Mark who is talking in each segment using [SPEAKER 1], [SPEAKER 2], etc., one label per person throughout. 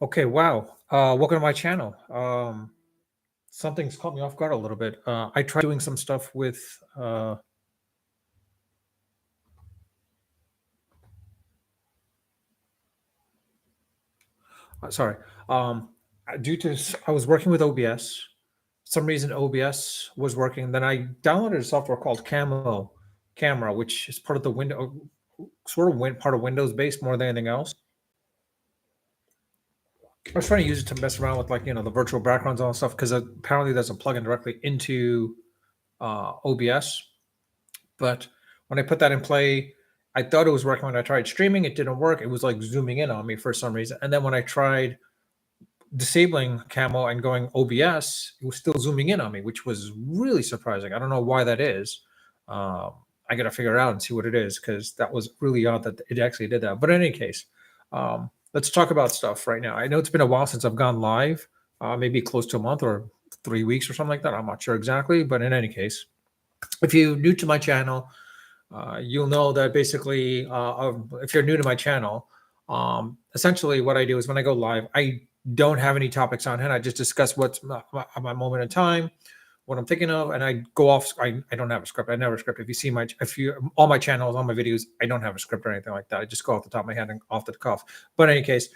[SPEAKER 1] Okay, wow. Welcome to my channel. Something's caught me off guard a little bit. I tried doing some stuff with, sorry, I was working with OBS. Some reason OBS was working. Then I downloaded a software called Camo Camera, which is part of the window, sort of part of Windows based more than anything else. I was trying to use it to mess around with the virtual backgrounds and all that stuff because apparently there's a plugin directly into OBS. But when I put that in play, I thought it was working. When I tried streaming, it didn't work. It was like zooming in on me for some reason. And then when I tried disabling camo and going OBS, it was still zooming in on me, which was really surprising. I don't know why that is. I got to figure it out and see what it is, because that was really odd that it actually did that. But in any case, let's talk about stuff right now. I know it's been a while since I've gone live, maybe close to a month or 3 weeks or something like that. I'm not sure exactly. But in any case, if you're new to my channel, you'll know that basically, if you're new to my channel, essentially what I do is when I go live, I don't have any topics on hand. I just discuss what's my moment in time, what I'm thinking of, and I go off. I don't have a script. I never script. If you see all my channels, all my videos, I don't have a script or anything like that. I just go off the top of my head and off the cuff. But in any case,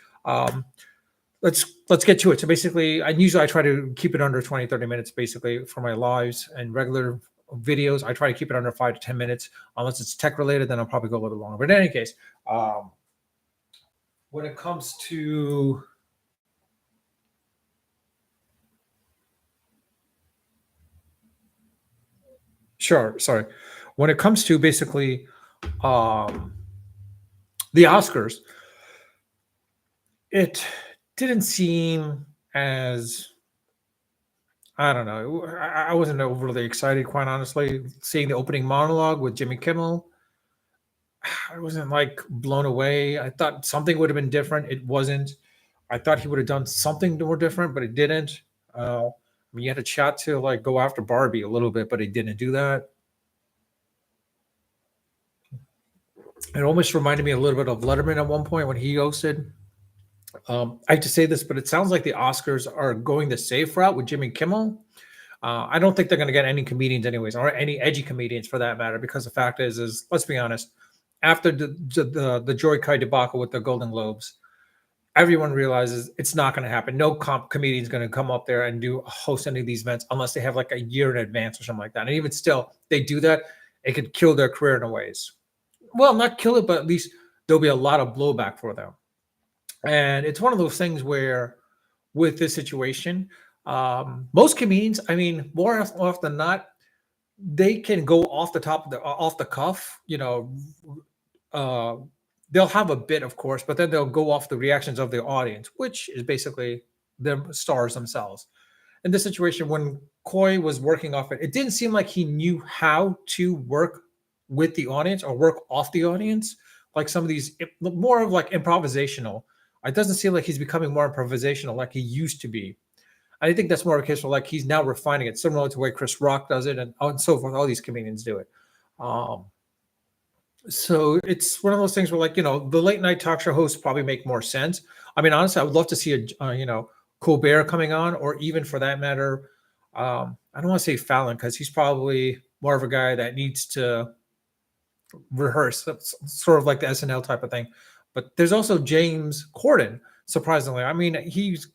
[SPEAKER 1] let's get to it. So basically, I try to keep it under 20-30 minutes basically for my lives and regular videos. I try to keep it under 5 to 10 minutes. Unless it's tech related, then I'll probably go a little bit longer. But in any case, when it comes to when it comes to basically the Oscars, it didn't seem as, I don't know. I wasn't overly excited, quite honestly. Seeing the opening monologue with Jimmy Kimmel, I wasn't like blown away. I thought something would have been different. It wasn't. I thought he would have done something more different, but it didn't. I mean, you had a shot to like go after Barbie a little bit, but he didn't do that. It almost reminded me a little bit of Letterman at one point when he hosted. I hate to say this, but it sounds like the Oscars are going the safe route with Jimmy Kimmel. I don't think they're going to get any comedians, anyways, or any edgy comedians for that matter. Because the fact is let's be honest. After the Joy Kai debacle with the Golden Globes, everyone realizes it's not going to happen. No comedian is going to come up there and host any of these events unless they have like a year in advance or something like that. And even still, they do that, it could kill their career in a ways. Well, not kill it, but at least there'll be a lot of blowback for them. And it's one of those things where, with this situation, most comedians, I mean, more often than not, they can go off the cuff. They'll have a bit, of course, but then they'll go off the reactions of the audience, which is basically the stars themselves. In this situation, when Coy was working off it, it didn't seem like he knew how to work with the audience or work off the audience. Like some of these, more of like improvisational. It doesn't seem like he's becoming more improvisational like he used to be. I think that's more of a case where like he's now refining it, similar to the way Chris Rock does it, and so forth. All these comedians do it. So it's one of those things where, like, the late night talk show hosts probably make more sense. I mean, honestly, I would love to see a Colbert coming on, or even for that matter, I don't want to say Fallon, because he's probably more of a guy that needs to rehearse, sort of like the SNL type of thing. But there's also James Corden, surprisingly. I mean, he's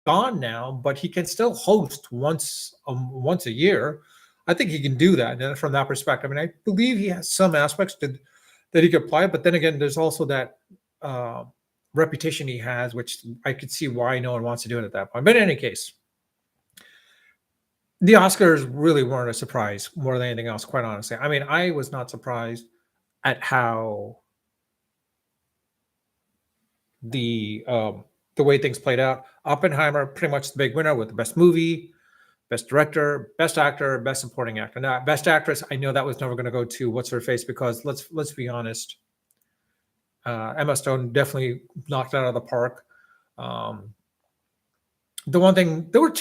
[SPEAKER 1] gone now, but he can still host once a year. I think he can do that. And from that perspective, I mean, I believe he has some aspects that he could apply. But then again, there's also that reputation he has, which I could see why no one wants to do it at that point. But in any case, the Oscars really weren't a surprise more than anything else, quite honestly. I mean, I was not surprised at how the way things played out. Oppenheimer, pretty much the big winner with the best movie, best director, best actor, best supporting actor. Now, best actress, I know that was never going to go to what's her face, because let's be honest, Emma Stone definitely knocked it out of the park. The one thing, there were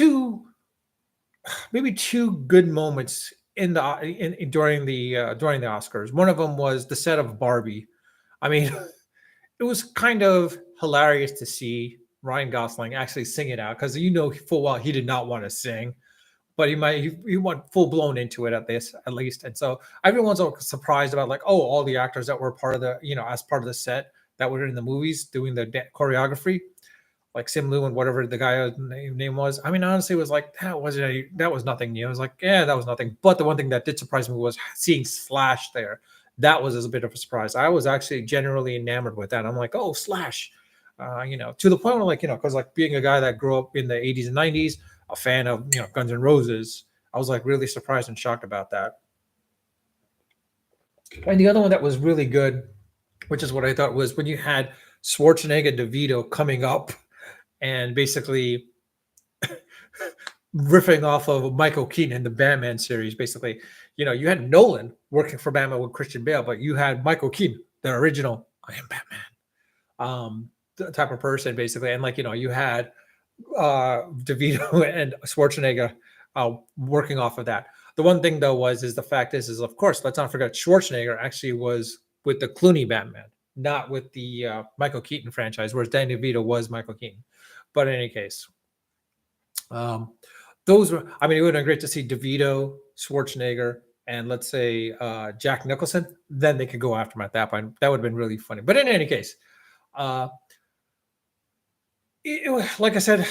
[SPEAKER 1] maybe two good moments during the Oscars. One of them was the set of Barbie. I mean, it was kind of hilarious to see Ryan Gosling actually sing it out because full well he did not want to sing, but he went full blown into it at least. And so everyone's all surprised about like, oh, all the actors that were part of the as part of the set that were in the movies doing the choreography, like Sim Lu and whatever the guy's name was. I mean, honestly, it was like that was nothing new. I was like, yeah, that was nothing. But the one thing that did surprise me was seeing Slash there. That was a bit of a surprise. I was actually generally enamored with that. I'm like, oh, Slash, to the point where like because like being a guy that grew up in the 80s and 90s, a fan of Guns N' Roses, I was like really surprised and shocked about that. And the other one that was really good, which is what I thought, was when you had Schwarzenegger DeVito coming up and basically riffing off of Michael Keaton in the Batman series. Basically, you had Nolan working for Batman with Christian Bale, but you had Michael Keaton, the original I am Batman, type of person, basically. And like, you had DeVito and Schwarzenegger working off of that. The one thing though is the fact is of course, let's not forget Schwarzenegger actually was with the Clooney Batman, not with the Michael Keaton franchise, whereas Danny DeVito was Michael Keaton. But in any case, those were, I mean, it would have been great to see DeVito, Schwarzenegger, and let's say Jack Nicholson. Then they could go after him at that point. That would have been really funny. But in any case, like I said,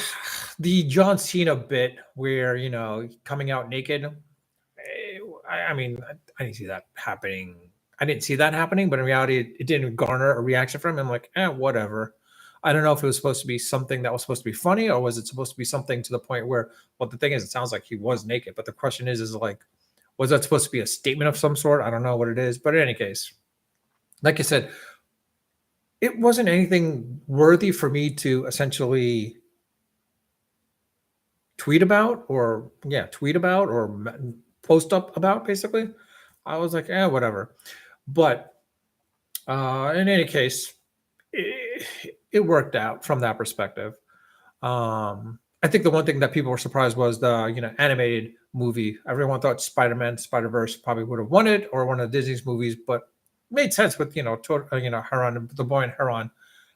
[SPEAKER 1] the John Cena bit where, coming out naked, I mean, I didn't see that happening. I didn't see that happening, but in reality, it didn't garner a reaction from him. I'm like, whatever. I don't know if it was supposed to be something that was supposed to be funny, or was it supposed to be something to the point where, well, the thing is, it sounds like he was naked, but the question is like, was that supposed to be a statement of some sort? I don't know what it is, but in any case, like I said, it wasn't anything worthy for me to essentially tweet about or post up about, basically. I was like, whatever. But in any case, it worked out from that perspective. I think the one thing that people were surprised was the animated movie. Everyone thought Spider-Man, Spider-Verse probably would have won it, or one of Disney's movies, but made sense with Heron, the boy and Heron.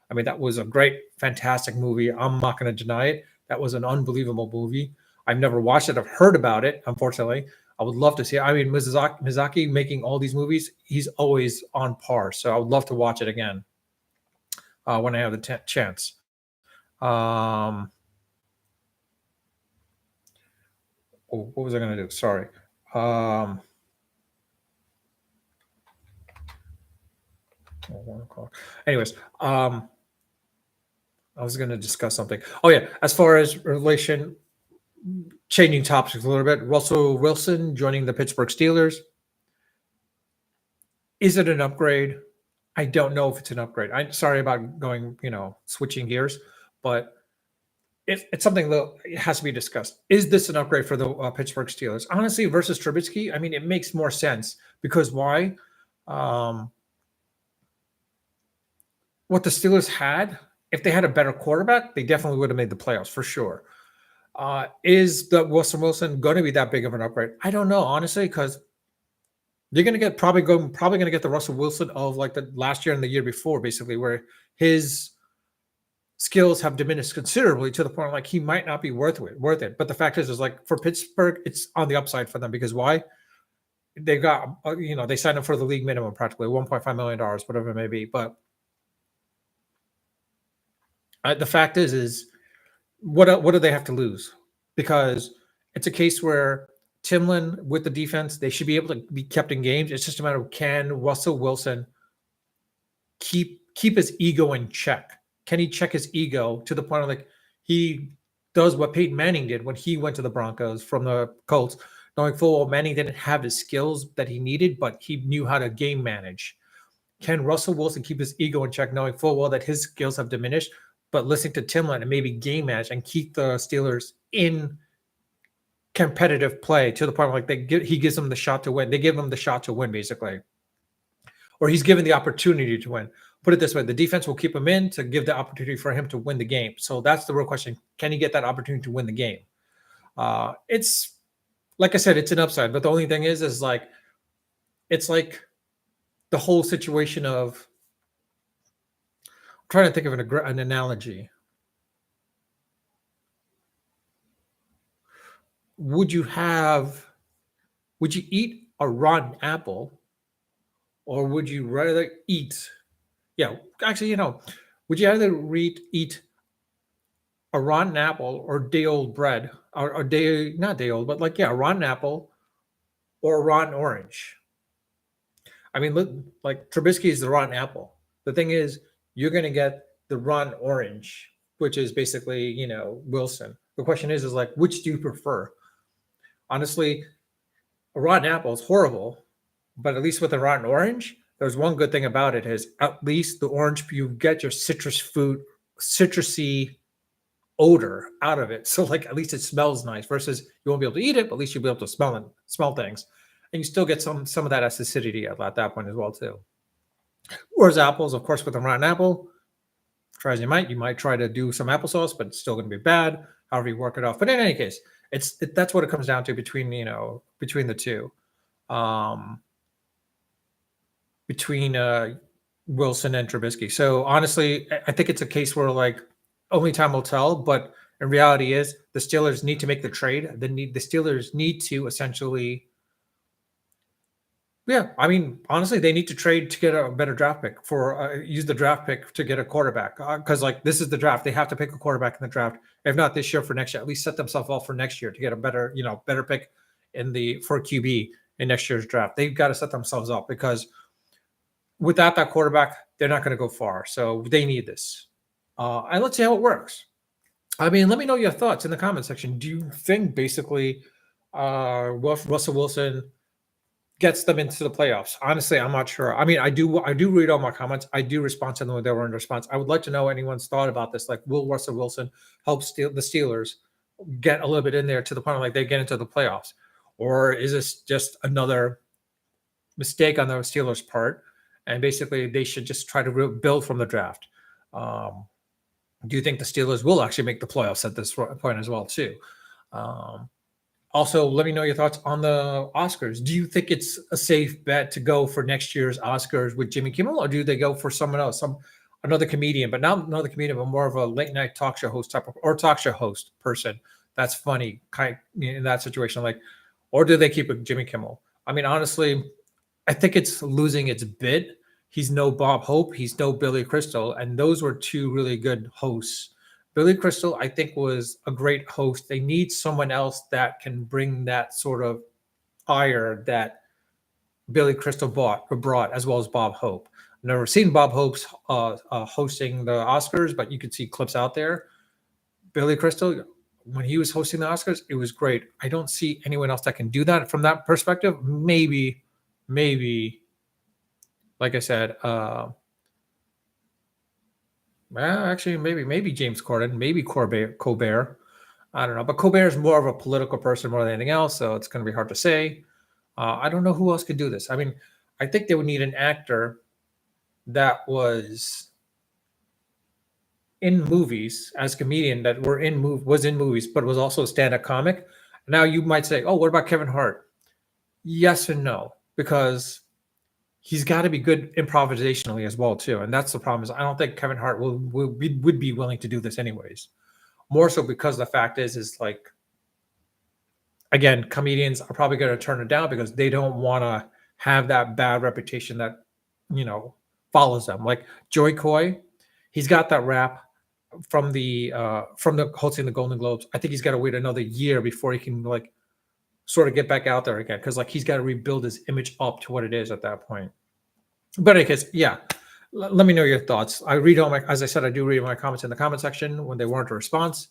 [SPEAKER 1] I mean, that was a great, fantastic movie. I'm not going to deny it. That was an unbelievable movie. I've never watched it. I've heard about it. Unfortunately, I would love to see it. I mean, Miyazaki making all these movies, he's always on par. So I would love to watch it again when I have the chance. What was I going to do? Sorry. Anyways, I was going to discuss something. Oh yeah, as far as changing topics a little bit, Russell Wilson joining the Pittsburgh Steelers. Is it an upgrade? I don't know if it's an upgrade. I'm sorry about switching gears, but it's something that it has to be discussed. Is this an upgrade for the Pittsburgh Steelers? Honestly, versus Trubisky, I mean, it makes more sense because why? What the Steelers had, if they had a better quarterback, they definitely would have made the playoffs for sure. Is the Russell Wilson going to be that big of an upgrade? I don't know, honestly, because they're going to get probably going to get the Russell Wilson of like the last year and the year before, basically, where his skills have diminished considerably to the point like he might not be worth it. But the fact is like for Pittsburgh, it's on the upside for them because why? They got they signed up for the league minimum, practically $1.5 million, whatever it may be. But the fact is what do they have to lose? Because it's a case where Timlin with the defense, they should be able to be kept in games. It's just a matter of, can Russell Wilson keep his ego in check? Can he check his ego to the point of like he does what Peyton Manning did when he went to the Broncos from the Colts, knowing full well Manning didn't have the skills that he needed, but he knew how to game manage. Can Russell Wilson keep his ego in check, knowing full well that his skills have diminished, but listening to Timlin and maybe game manage and keep the Steelers in competitive play to the point where like he gives them the shot to win. They give him the shot to win, basically. Or he's given the opportunity to win. Put it this way, the defense will keep him in to give the opportunity for him to win the game. So that's the real question. Can he get that opportunity to win the game? It's, like I said, it's an upside. But the only thing is like, it's like the whole situation of, I'm trying to think of an analogy. would you have? Would you eat a rotten apple, or would you rather eat? Yeah, actually, would you rather eat a rotten apple or day old bread, or day not day old, but like yeah, a rotten apple or a rotten orange? I mean, look, like Trubisky is the rotten apple. The thing is, you're going to get the rotten orange, which is basically Wilson. The question is like which do you prefer? Honestly, a rotten apple is horrible, but at least with a rotten orange, there's one good thing about it is at least the orange you get your citrusy odor out of it. So like at least it smells nice versus you won't be able to eat it, but at least you'll be able to smell things. And you still get some of that acidity at that point as well too. Whereas apples, of course, with a rotten apple, try as you might try to do some applesauce, but it's still going to be bad. However you work it off. But in any case, that's what it comes down to between the two, um, between Wilson and Trubisky. So honestly, I think it's a case where like only time will tell. But in reality, is the Steelers need to make the trade. The Steelers need to essentially. Yeah, I mean, honestly, they need to trade to get a better draft pick for use the draft pick to get a quarterback because like this is the draft. They have to pick a quarterback in the draft. If not this year, for next year, at least set themselves up for next year to get a better better pick for QB in next year's draft. They've got to set themselves up because without that quarterback, they're not going to go far. So they need this. And let's see how it works. I mean, let me know your thoughts in the comment section. Do you think basically Russell Wilson gets them into the playoffs? Honestly, I'm not sure. I mean, I do read all my comments. I do respond to them when they were in response. I would like to know anyone's thought about this. Like, will Russell Wilson help the Steelers get a little bit in there to the point like they get into the playoffs? Or is this just another mistake on the Steelers' part? And basically, they should just try to build from the draft. Do you think the Steelers will actually make the playoffs at this point as well, too? Also, let me know your thoughts on the Oscars. Do you think it's a safe bet to go for next year's Oscars with Jimmy Kimmel, or do they go for someone else, another comedian, but not another comedian, but more of a late night talk show host or talk show host person that's funny, kind of, in that situation, like, or do they keep it Jimmy Kimmel? I mean, honestly, I think it's losing its bit. He's no Bob Hope, he's no Billy Crystal, and those were two really good hosts. Billy Crystal, I think, was a great host. They need someone else that can bring that sort of ire that Billy Crystal brought, as well as Bob Hope. I've never seen Bob Hope's hosting the Oscars, but you could see clips out there. Billy Crystal, when he was hosting the Oscars, it was great. I don't see anyone else that can do that from that perspective. Maybe, like I said, well, actually, maybe James Corden, maybe Colbert. I don't know, but Colbert is more of a political person more than anything else, so it's going to be hard to say. I don't know who else could do this. I mean, I think they would need an actor that was in movies as a comedian that was in movies, but was also a stand-up comic. Now you might say, "Oh, what about Kevin Hart?" Yes and no, because he's got to be good improvisationally as well too, and that's the problem. Is I don't think Kevin Hart would be willing to do this anyways. More so because the fact is like, again, comedians are probably going to turn it down because they don't want to have that bad reputation that follows them. Like Joey Coy, he's got that rap from the hosting the Golden Globes. I think he's got to wait another year before he can like sort of get back out there again because like he's got to rebuild his image up to what it is at that point. But in any case, yeah. Let me know your thoughts. As I said, I do read my comments in the comment section when they warrant a response.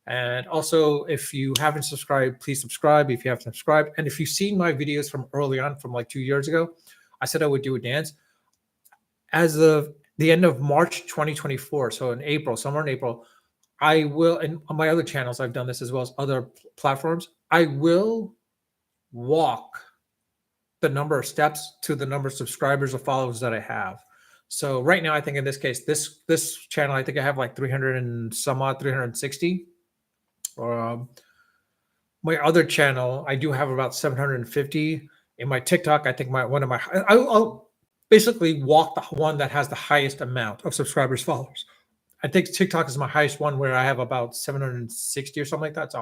[SPEAKER 1] And also, if you haven't subscribed, please subscribe if you haven't subscribed. And if you've seen my videos from early on, from like 2 years ago, I said I would do a dance. As of the end of March 2024, so in April, somewhere in April, I will, and on my other channels, I've done this as well as other platforms, I will walk the number of steps to the number of subscribers or followers that I have. So right now, I think in this case, this channel, I think I have like 300 and some odd, 360. My other channel, I do have about 750. In my TikTok, I think I'll basically walk the one that has the highest amount of subscribers, followers. I think TikTok is my highest one where I have about 760 or something like that. So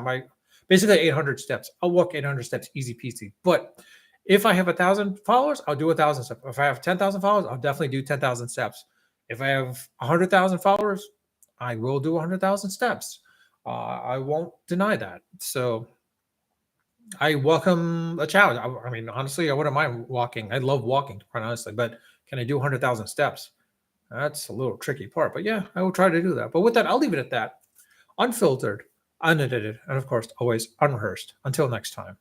[SPEAKER 1] basically 800 steps. I'll walk 800 steps, easy peasy. But if I have 1,000 followers, I'll do 1,000 steps. If I have 10,000 followers, I'll definitely do 10,000 steps. If I have 100,000 followers, I will do 100,000 steps. I won't deny that. So I welcome a challenge. I mean, honestly, I wouldn't mind walking. I love walking, quite honestly. But can I do 100,000 steps? That's a little tricky part. But yeah, I will try to do that. But with that, I'll leave it at that. Unfiltered, unedited, and of course, always unrehearsed. Until next time.